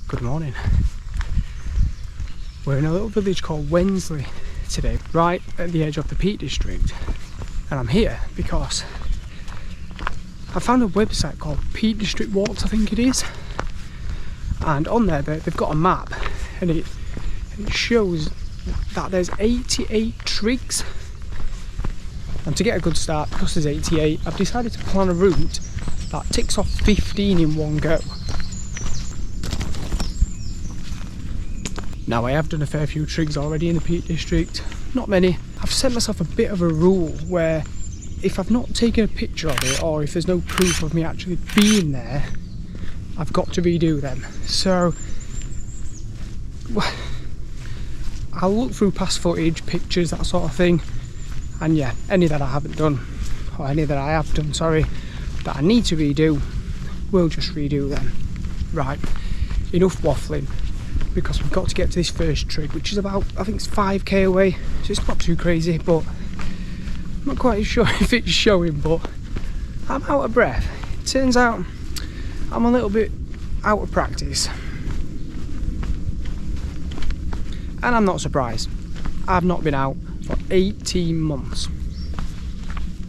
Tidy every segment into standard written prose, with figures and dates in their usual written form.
Good morning. We're in a little village called Wensley today, right at the edge of the Peak District. And I'm here because I found a website called Peak District Walks, I think it is. And on there they've got a map and it shows that there's 88 trigs. And to get a good start, because there's 88, I've decided to plan a route that ticks off 15 in one go. Now, I have done a fair few trigs already in the Peak District, not many. I've set myself a bit of a rule where if I've not taken a picture of it, or if there's no proof of me actually being there, I've got to redo them. So I'll look through past footage, pictures, that sort of thing, and yeah, any that I haven't done, or any that I have done, sorry, that I need to redo, we'll just redo them. Right, enough waffling, because we've got to get to this first trig, which is about, I think it's 5k away, so it's not too crazy, but I'm not quite sure if it's showing, but I'm out of breath. It turns out I'm a little bit out of practice, and I'm not surprised. I've not been out for 18 months,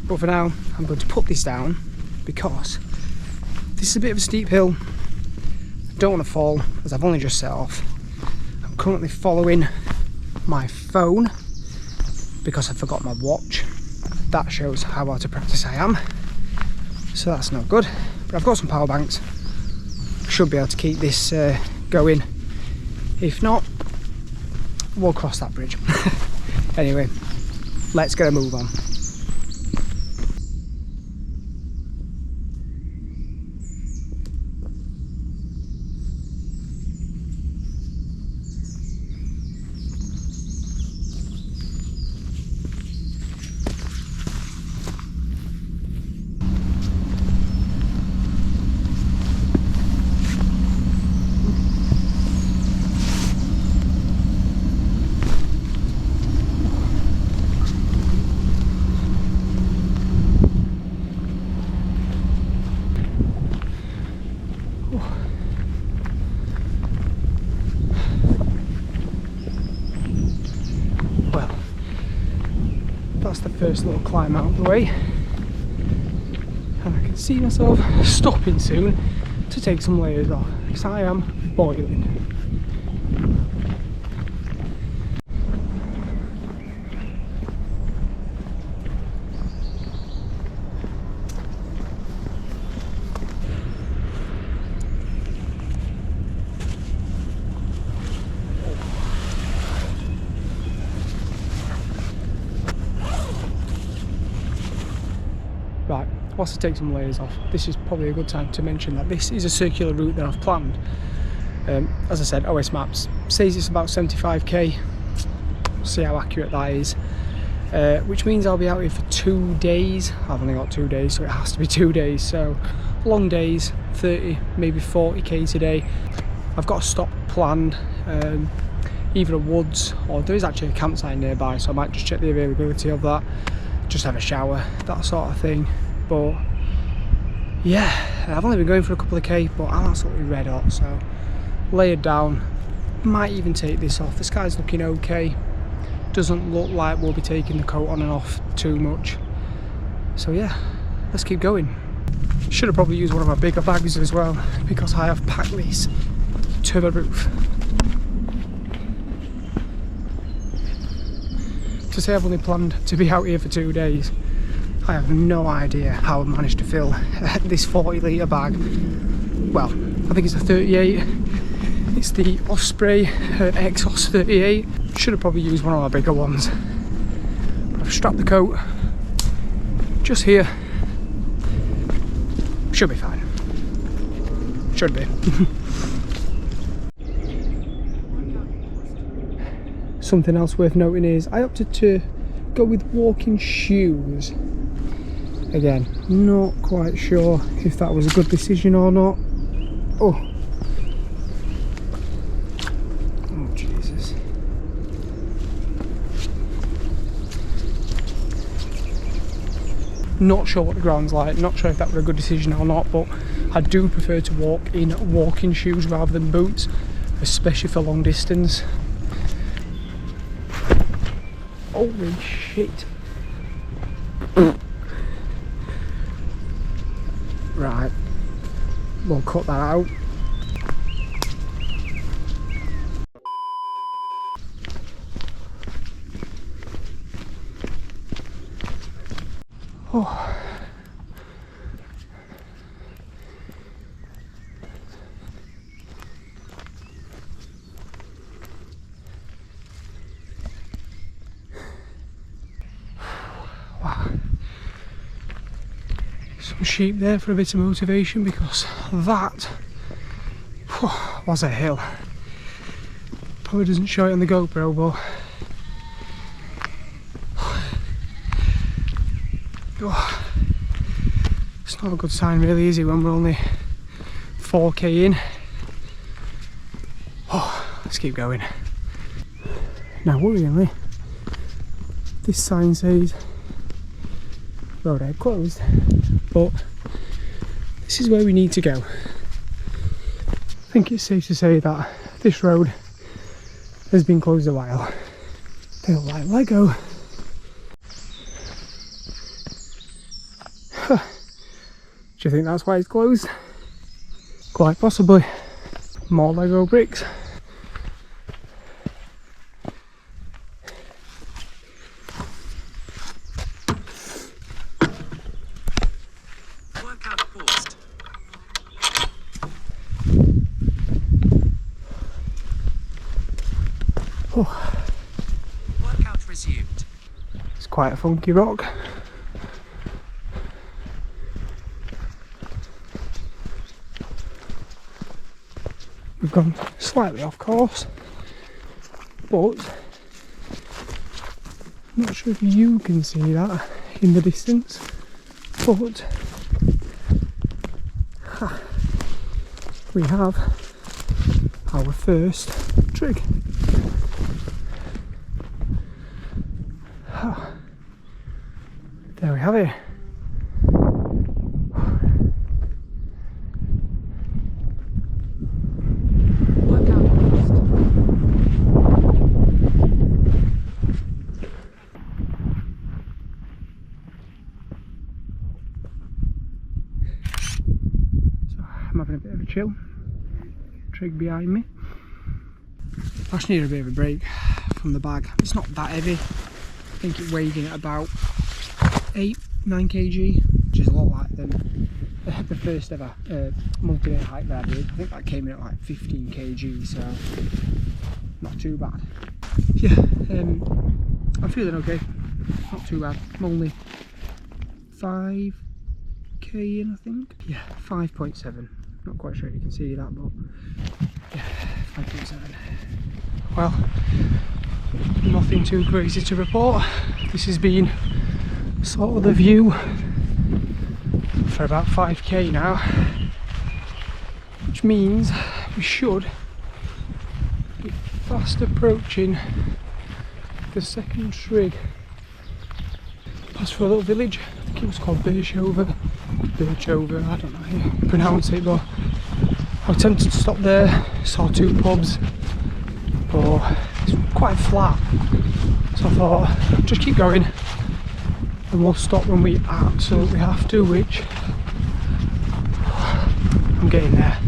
but for now I'm going to put this down because this is a bit of a steep hill. I don't want to fall as I've only just set off. I'm currently following my phone because I forgot my watch. That shows how out of practice I am, so that's not good. But I've got some power banks, should be able to keep this going. If not, we'll cross that bridge. Anyway, let's get a move on. Well, that's the first little climb out of the way, and I can see myself stopping soon to take some layers off because I am boiling. Right, whilst I take some layers off, this is probably a good time to mention that this is a circular route that I've planned. As I said, OS Maps says it's about 75k, see how accurate that is, which means I'll be out here for 2 days. I've only got 2 days, so it has to be 2 days, so long days, 30, maybe 40k today. I've got a stop planned, either a woods, or there is actually a campsite nearby, so I might just check the availability of that, just have a shower, that sort of thing. But yeah, I've only been going for a couple of k, but I'm absolutely red hot, so layered down. Might even take this off. The sky's looking okay, doesn't look like we'll be taking the coat on and off too much, so yeah, let's keep going. Should have probably used one of my bigger bags as well, because I have packed this to the roof. To say I've only planned to be out here for 2 days, I have no idea how I managed to fill this 40 litre bag. Well, I think it's a 38. It's the Osprey Exos 38. Should have probably used one of my bigger ones. But I've strapped the coat just here. Should be fine. Should be. Something else worth noting is I opted to go with walking shoes. Again, not quite sure if that was a good decision or not. Oh Jesus. Not sure what the ground's like, not sure if that was a good decision or not, but I do prefer to walk in walking shoes rather than boots. especially for long distance. Holy shit. Right, we'll cut that out. Oh. Wow. Some sheep there for a bit of motivation, because that was a hill. Probably doesn't show it on the GoPro, but oh, it's not a good sign really, is it, when we're only 4k in. Oh, let's keep going. Now worryingly, this sign says road ahead closed, but this is where we need to go. I think it's safe to say that this road has been closed a while. They look like Lego. Do you think that's why it's closed? Quite possibly. More Lego bricks. Workout paused. Oh. Workout resumed. It's quite a funky rock. We've gone slightly off course, but I'm not sure if you can see that in the distance, but we have our first trig. There we have it. I'm having a bit of a chill. Trig behind me. I just need a bit of a break from the bag. It's not that heavy. I think it weighed in at about 8-9 kg, which is a lot like the first ever multi-day hike that I did. I think that came in at like 15 kg, so not too bad. Yeah, I'm feeling okay. Not too bad. I'm only 5k in, I think. Yeah, 5.7. Not quite sure if you can see that, but yeah, 5.7. Well, nothing too crazy to report. This has been sort of the view for about 5k now, which means we should be fast approaching the second trig. Passed through a little village. I think it was called Birchover, I don't know how you pronounce it, but I was tempted to stop there. Saw two pubs, but it's quite flat, so I thought just keep going and we'll stop when we absolutely have to, which I'm getting there.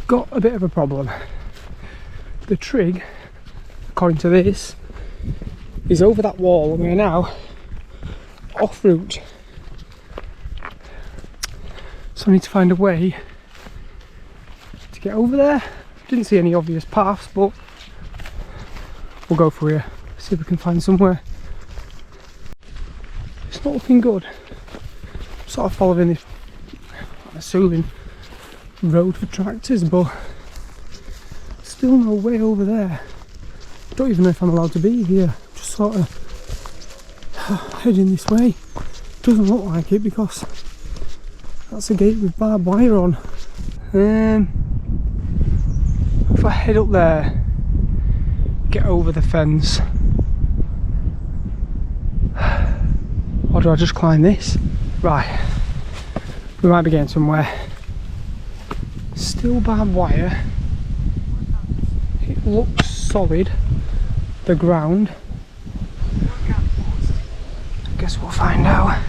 Got a bit of a problem. The trig, according to this, is over that wall and we're now off route. So I need to find a way to get over there. Didn't see any obvious paths, but we'll go for here. See if we can find somewhere. It's not looking good. I'm sort of following this, I'm assuming, road for tractors, but still no way over there. Don't even know if I'm allowed to be here. Just sort of heading this way. Doesn't look like it because that's a gate with barbed wire on. If I head up there, get over the fence, or do I just climb this? Right, We might be getting somewhere. Still barbed wire. It looks solid. The ground. I guess we'll find out.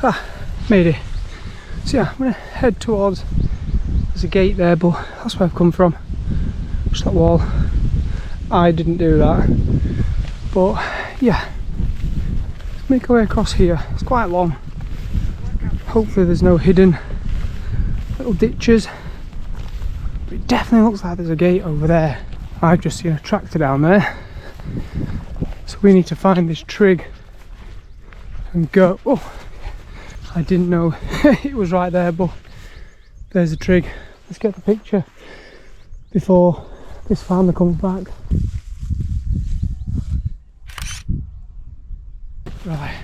Ah, made it. So yeah, I'm gonna head towards, there's a gate there, but that's where I've come from. Just that wall. I didn't do that. But yeah, let's make our way across here. It's quite long. Hopefully there's no hidden little ditches. But it definitely looks like there's a gate over there. I've just seen a tractor down there. So we need to find this trig and go. Oh, I didn't know it was right there, but there's a trig. Let's get the picture before this farmer comes back. Right,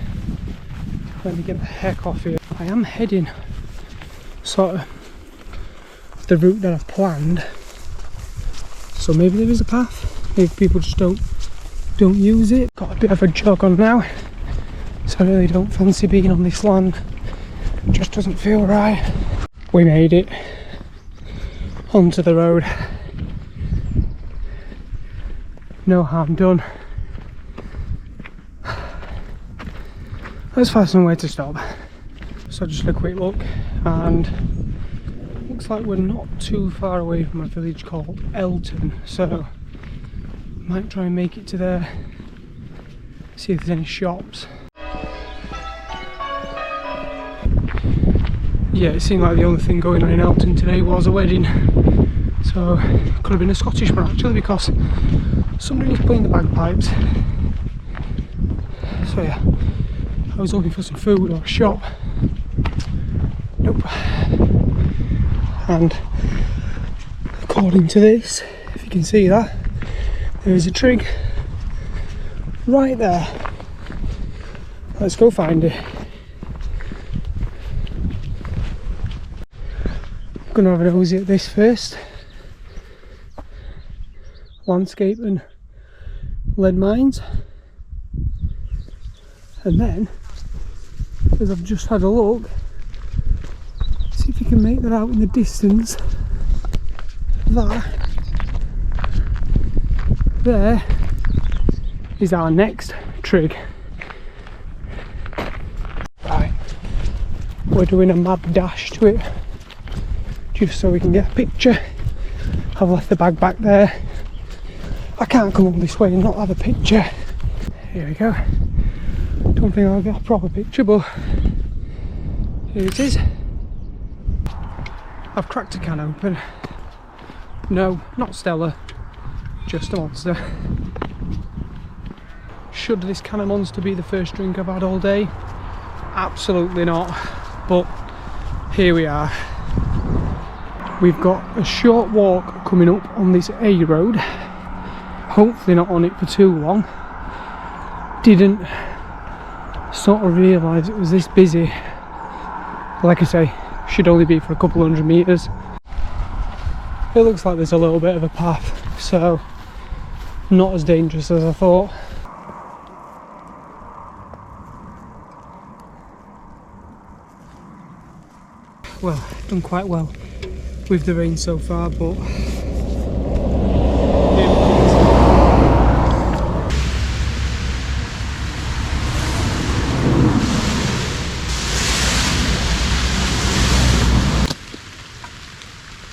let me get the heck off here. I am heading sort of the route that I've planned, so maybe there is a path. Maybe people just don't use it. Got a bit of a jog on now, so I really don't fancy being on this land. It just doesn't feel right. We made it onto the road. No harm done. Let's find somewhere to stop. So just a quick look, and looks like we're not too far away from a village called Elton, so might try and make it to there, see if there's any shops. Yeah, it seemed like the only thing going on in Elton today was a wedding, so it could have been a Scottish one actually, because somebody was playing the bagpipes. So yeah, I was looking for some food or a shop. Nope. And according to this, if you can see that, there is a trig right there. Let's go find it. I'm gonna have a nosy at this first. Landscape and lead mines. And then, as I've just had a look, see if you can make that out in the distance. That there is our next trig. Right, we're doing a mad dash to it, just so we can get a picture. I've left the bag back there. I can't come all this way and not have a picture. Here we go. Don't think I'll get a proper picture, but here it is. I've cracked a can open. No, not Stella, just a Monster. Should this can of Monster be the first drink I've had all day? Absolutely not, but here we are. We've got a short walk coming up on this A road. Hopefully not on it for too long. Didn't sort of realise it was this busy. Like I say, should only be for a couple 100 metres. It looks like there's a little bit of a path, so not as dangerous as I thought. Well, done quite well with the rain so far, but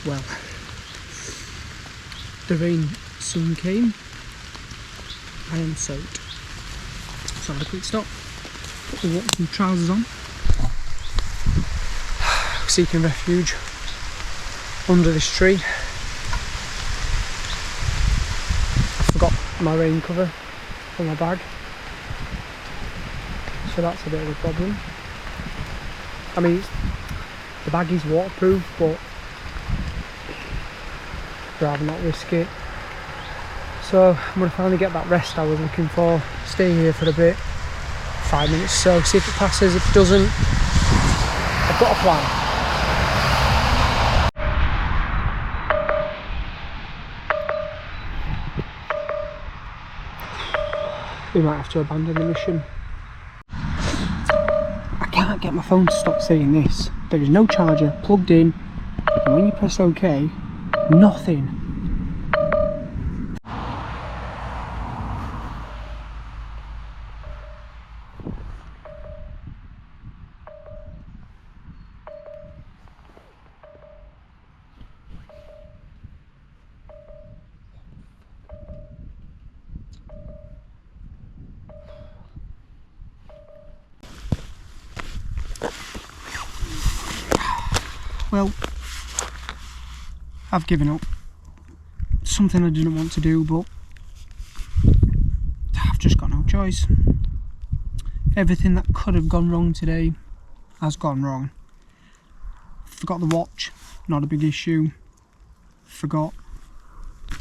well, the rain soon came. I am soaked, so I had a quick stop, put the some trousers on, seeking refuge under this tree. I forgot my rain cover on my bag, so that's a bit of a problem. I mean, the bag is waterproof, but I'd rather not risk it. So I'm going to finally get that rest I was looking for, stay here for a bit, 5 minutes so, see if it passes. If it doesn't, I've got a plan. We might have to abandon the mission. can't get my phone to stop saying this. There is no charger plugged in, and when you press OK, nothing. Well, I've given up. Something I didn't want to do, but I've just got no choice. Everything that could have gone wrong today has gone wrong. Forgot the watch, not a big issue. Forgot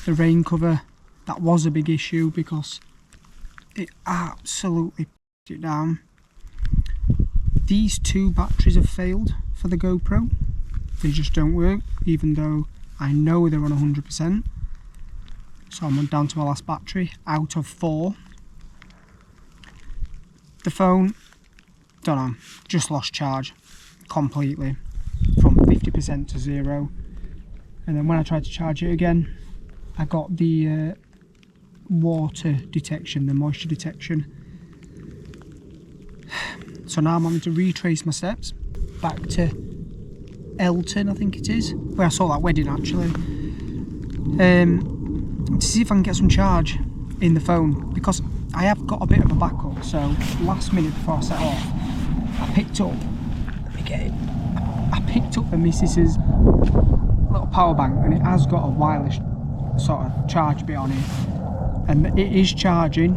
the rain cover, that was a big issue because it absolutely p***ed it down. These two batteries have failed for the GoPro. They just don't work, even though I know they're on 100%. So I'm down to my last battery out of 4. The phone, don't know, just lost charge completely from 50% to 0. And then when I tried to charge it again, I got the water detection, the moisture detection. So now I'm having to retrace my steps back to Elton, I think it is, where I saw that wedding actually, to see if I can get some charge in the phone, because I have got a bit of a backup. So last minute before I set off, I picked up, let me get it, I picked up the missus's little power bank, and it has got a wireless sort of charge bit on it, and it is charging,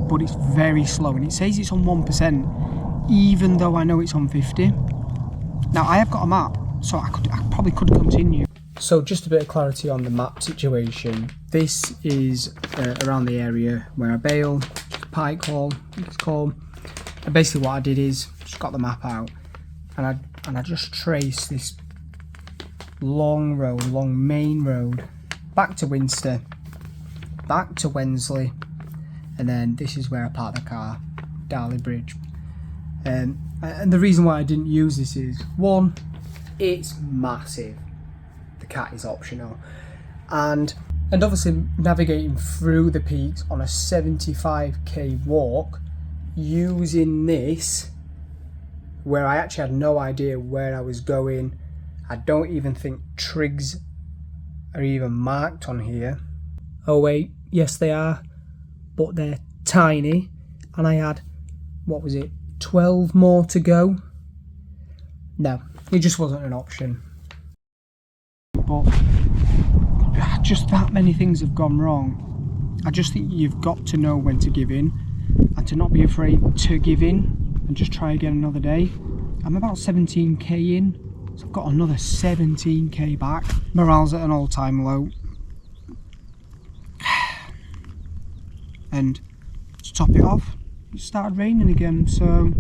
but it's very slow, and it says it's on 1%, even though I know it's on 50. Now I have got a map, so I probably could continue. So just a bit of clarity on the map situation. This is around the area where I bail, just Pike Hall, I think it's called. And basically what I did is just got the map out, and I just traced this long road, long main road, back to Winster, back to Wensley, and then this is where I parked the car, Darley Bridge. And the reason why I didn't use this is, one, it's massive. The cat is optional, and obviously navigating through the peaks on a 75k walk using this, where I actually had no idea where I was going. I don't even think trigs are even marked on here. Oh wait, yes they are, but they're tiny, and I had, what was it, 12 more to go. No, it just wasn't an option. But just that many things have gone wrong. I just think you've got to know when to give in, and to not be afraid to give in and just try again another day. I'm about 17k in, so I've got another 17k back. Morale's at an all-time low. And to top it off, it started raining again, so I'm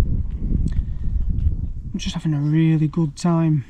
just having a really good time.